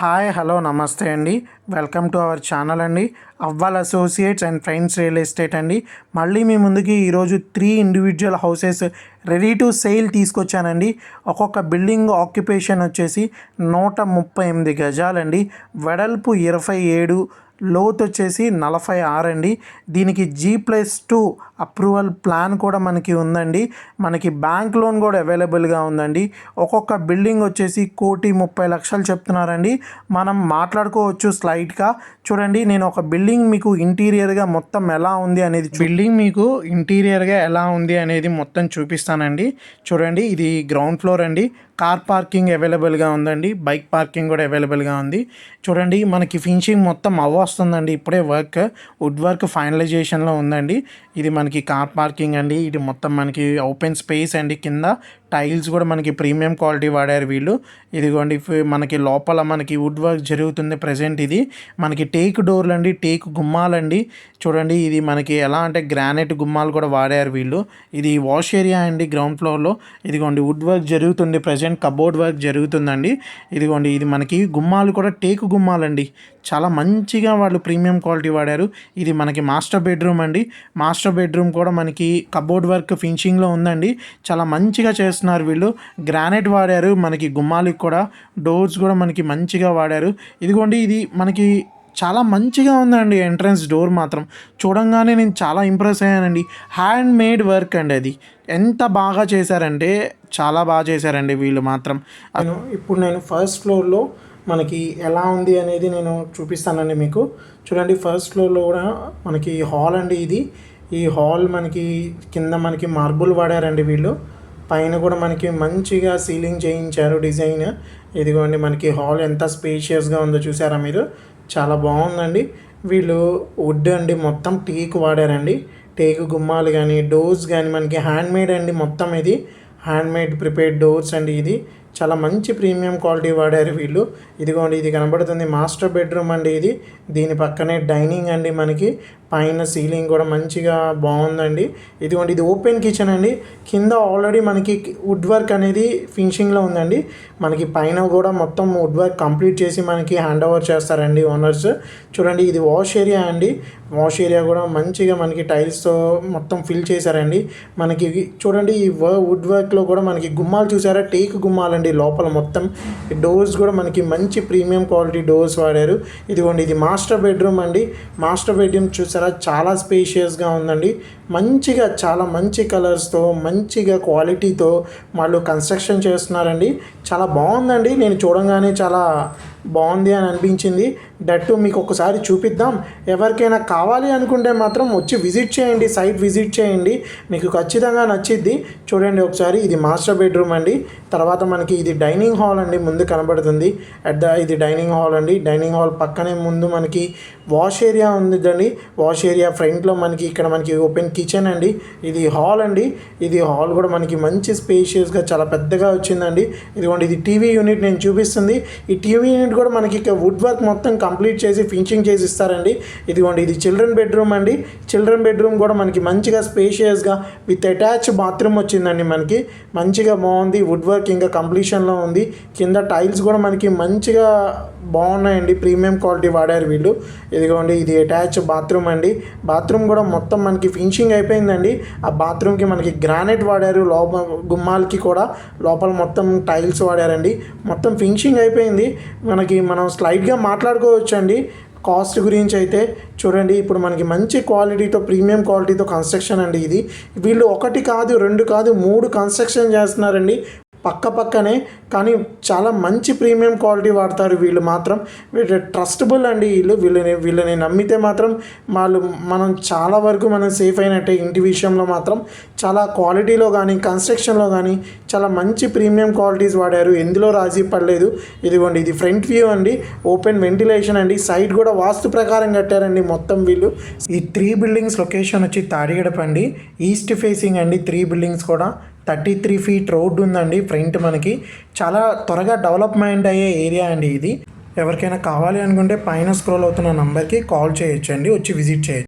Hi hello నమస్తే అండి. Welcome to our channel అండి. Avval associates and friends real estate అండి. మళ్ళీ మీ ముందుకి ఈరోజు 3 individual houses ready to sale తీసుకొచ్చానండి. ఒక్కొక్క బిల్డింగ్ ఆక్యుపేషన్ వచ్చేసి 138 గజాలండి. వెడల్పు 27, లోతు వచ్చేసి 46 అండి. దీనికి G+2 అప్రూవల్ ప్లాన్ కూడా మనకి ఉందండి. మనకి బ్యాంక్ లోన్ కూడా అవైలబుల్గా ఉందండి. ఒక్కొక్క బిల్డింగ్ వచ్చేసి 1,30,00,000 చెప్తున్నారండి. మనం మాట్లాడుకోవచ్చు స్లైడ్గా. చూడండి, నేను ఒక బిల్డింగ్ మీకు ఇంటీరియర్గా మొత్తం ఎలా ఉంది అనేది మొత్తం చూపిస్తానండి. చూడండి, ఇది గ్రౌండ్ ఫ్లోర్ అండి. కార్ పార్కింగ్ అవైలబుల్గా ఉందండి. బైక్ పార్కింగ్ కూడా అవైలబుల్గా ఉంది. చూడండి, మనకి ఫినిషింగ్ మొత్తం అవ్వొస్తుందండి. ఇప్పుడే వుడ్ వర్క్ ఫైనలైజేషన్లో ఉందండి. ఇది మనకి కార్ పార్కింగ్ అండి. ఇది మొత్తం మనకి ఓపెన్ స్పేస్ అండి. కింద టైల్స్ కూడా మనకి ప్రీమియం క్వాలిటీ వాడారు వీళ్ళు. ఇదిగోండి, మనకి లోపల మనకి వుడ్ వర్క్ జరుగుతుంది ప్రజెంట్. ఇది మనకి టేక్ డోర్లు అండి, టేక్ గుమ్మాలండి. చూడండి, ఇది మనకి ఎలా అంటే గ్రానైట్ గుమ్మాలు కూడా వాడారు వీళ్ళు. ఇది వాష్ ఏరియా అండి గ్రౌండ్ ఫ్లోర్లో. ఇదిగోండి, వుడ్ వర్క్ జరుగుతుంది ప్రజెంట్. కబోర్డ్ వర్క్ జరుగుతుందండి. ఇదిగోండి, ఇది మనకి గుమ్మాలు కూడా టేకు గుమ్మాలండి. చాలా మంచిగా వాళ్ళు ప్రీమియం క్వాలిటీ వాడారు. ఇది మనకి మాస్టర్ బెడ్రూమ్ అండి. మాస్టర్ బెడ్రూమ్ కూడా మనకి కబోర్డ్ వర్క్ ఫినిషింగ్లో ఉందండి. చాలా మంచిగా చేస్తున్నారు వీళ్ళు. గ్రానైట్ వాడారు మనకి గుమ్మాలకి కూడా. డోర్స్ కూడా మనకి మంచిగా వాడారు. ఇదిగోండి, ఇది మనకి చాలా మంచిగా ఉందండి. ఎంట్రన్స్ డోర్ మాత్రం చూడంగానే నేను చాలా ఇంప్రెస్ అయ్యానండి. హ్యాండ్ మేడ్ వర్క్ అండి. అది ఎంత బాగా చేశారంటే చాలా బాగా చేశారండి వీళ్ళు మాత్రం. ఇప్పుడు నేను ఫస్ట్ ఫ్లోర్లో మనకి ఎలా ఉంది అనేది నేను చూపిస్తానండి మీకు. చూడండి, ఫస్ట్ ఫ్లోర్లో కూడా మనకి హాల్ అండి. ఈ హాల్ మనకి కింద మనకి మార్బుల్ వాడారండి వీళ్ళు. పైన కూడా మనకి మంచిగా సీలింగ్ చేయించారు డిజైన్. ఇదిగోండి, మనకి హాల్ ఎంత స్పేషియస్గా ఉందో చూసారా మీరు. చాలా బాగుందండి. వీళ్ళు వుడ్ అండి, మొత్తం టేక్ వాడారండి. టేకు గుమ్మాలు కానీ డోర్స్ కానీ మనకి హ్యాండ్ మేడ్ అండి. మొత్తం ఇది హ్యాండ్ మేడ్ ప్రిపేర్డ్ డోర్స్ అండి. ఇది చాలా మంచి ప్రీమియం క్వాలిటీ వాడారు వీళ్ళు. ఇదిగోండి, ఇది కనబడుతుంది మాస్టర్ బెడ్రూమ్ అండి. దీని పక్కనే డైనింగ్ అండి. మనకి పైన సీలింగ్ కూడా మంచిగా బాగుందండి. ఇదిగోండి, ఇది ఓపెన్ కిచెన్ అండి. కింద ఆల్రెడీ మనకి వుడ్ వర్క్ అనేది ఫినిషింగ్లో ఉందండి. మనకి పైన కూడా మొత్తం వుడ్ వర్క్ కంప్లీట్ చేసి మనకి హ్యాండ్ ఓవర్ చేస్తారండి ఓనర్స్. చూడండి, ఇది వాష్ ఏరియా అండి. వాష్ ఏరియా కూడా మంచిగా మనకి టైల్స్తో మొత్తం ఫిల్ చేశారండి. మనకి చూడండి, ఈ వుడ్ వర్క్లో కూడా మనకి గుమ్మాలు చూసారా, టేక్ గుమ్మాలండి. లోపల మొత్తం డోర్స్ కూడా మనకి మంచి ప్రీమియం క్వాలిటీ డోర్స్ వాడారు. ఇదిగోండి, ఇది మాస్టర్ బెడ్రూమ్ అండి. మాస్టర్ బెడ్రూమ్ చూసారా, చాలా స్పేషియస్గా ఉందండి. మంచిగా చాలా మంచి కలర్స్తో మంచిగా క్వాలిటీతో వాళ్ళు కన్స్ట్రక్షన్ చేస్తున్నారండి. చాలా బాగుందండి. నేను చూడంగానే చాలా బాగుంది అని అనిపించింది. దట్టు మీకు ఒకసారి చూపిద్దాం. ఎవరికైనా కావాలి అనుకుంటే మాత్రం వచ్చి విజిట్ చేయండి, సైట్ విజిట్ చేయండి, మీకు ఖచ్చితంగా నచ్చిద్ది. చూడండి ఒకసారి, ఇది మాస్టర్ బెడ్రూమ్ అండి. తర్వాత మనకి ఇది డైనింగ్ హాల్ అండి. ముందు కనబడుతుంది ఇది డైనింగ్ హాల్ అండి. డైనింగ్ హాల్ పక్కనే ముందు మనకి వాష్ ఏరియా ఉందండి. వాష్ ఏరియా ఫ్రంట్లో మనకి ఇక్కడ మనకి ఓపెన్ కిచెన్ అండి. ఇది హాల్ అండి. ఇది హాల్ కూడా మనకి మంచి స్పేషియస్గా చాలా పెద్దగా వచ్చిందండి. ఇదిగోండి, ఇది టీవీ యూనిట్ నేను చూపిస్తుంది. ఈ టీవీ యూనిట్ కూడా మనకి వుడ్ వర్క్ మొత్తం కంప్లీట్ చేసి ఫినిషింగ్ చేసి ఇస్తారండి. ఇదిగోండి, ఇది చిల్డ్రన్ బెడ్రూమ్ అండి. చిల్డ్రన్ బెడ్రూమ్ కూడా మనకి మంచిగా స్పేషియస్గా విత్ అటాచ్ బాత్రూమ్ వచ్చిందండి. మనకి మంచిగా బాగుంది. వుడ్ వర్క్ ఇంకా కంప్లీషన్లో ఉంది. కింద టైల్స్ కూడా మనకి మంచిగా బాగున్నాయండి. ప్రీమియం క్వాలిటీ వాడారు వీళ్ళు. ఇదిగోండి, ఇది అటాచ్ బాత్రూమ్ అండి. బాత్రూమ్ కూడా మొత్తం మనకి ఫినిషింగ్ అయిపోయిందండి. ఆ బాత్రూమ్కి మనకి గ్రానైట్ వాడారు. లోపల గుమ్మాలకి కూడా లోపల మొత్తం టైల్స్ వాడారండి. మొత్తం ఫినిషింగ్ అయిపోయింది. మనం స్లైడ్గా మాట్లాడుకోవచ్చు అండి కాస్ట్ గురించి అయితే. చూడండి, ఇప్పుడు మనకి మంచి క్వాలిటీతో ప్రీమియం క్వాలిటీతో కన్స్ట్రక్షన్ అండి. ఇది వీళ్ళు 1 కాదు 2 కాదు 3 కన్స్ట్రక్షన్ చేస్తున్నారండి పక్కనే. కానీ చాలా మంచి ప్రీమియం క్వాలిటీ వాడతారు వీళ్ళు మాత్రం. వీళ్ళు ట్రస్టబుల్ అండి. వీళ్ళని నమ్మితే మాత్రం మనం చాలా వరకు మనం సేఫ్ అయినట్టే. ఇంటి విషయంలో మాత్రం చాలా క్వాలిటీలో కానీ కన్స్ట్రక్షన్లో కానీ చాలా మంచి ప్రీమియం క్వాలిటీస్ వాడారు. ఎందులో రాజీ పడలేదు. ఇదిగోండి, ఇది ఫ్రంట్ వ్యూ అండి. ఓపెన్ వెంటిలేషన్ అండి. సైడ్ కూడా వాస్తు ప్రకారం కట్టారండి మొత్తం వీళ్ళు. ఈ 3 బిల్డింగ్స్ లొకేషన్ వచ్చి తాడిగడప అండి. ఈస్ట్ ఫేసింగ్ అండి. 3 బిల్డింగ్స్ కూడా 33 feet రోడ్ ఉందండి ఫ్రంట్. మనకి చాలా త్వరగా డెవలప్మెంట్ అయ్యే ఏరియా అండి ఇది. ఎవరికైనా కావాలి అనుకుంటే పైన స్క్రోల్ అవుతున్న నంబర్కి కాల్ చేయొచ్చండి, వచ్చి విజిట్ చేయొచ్చు.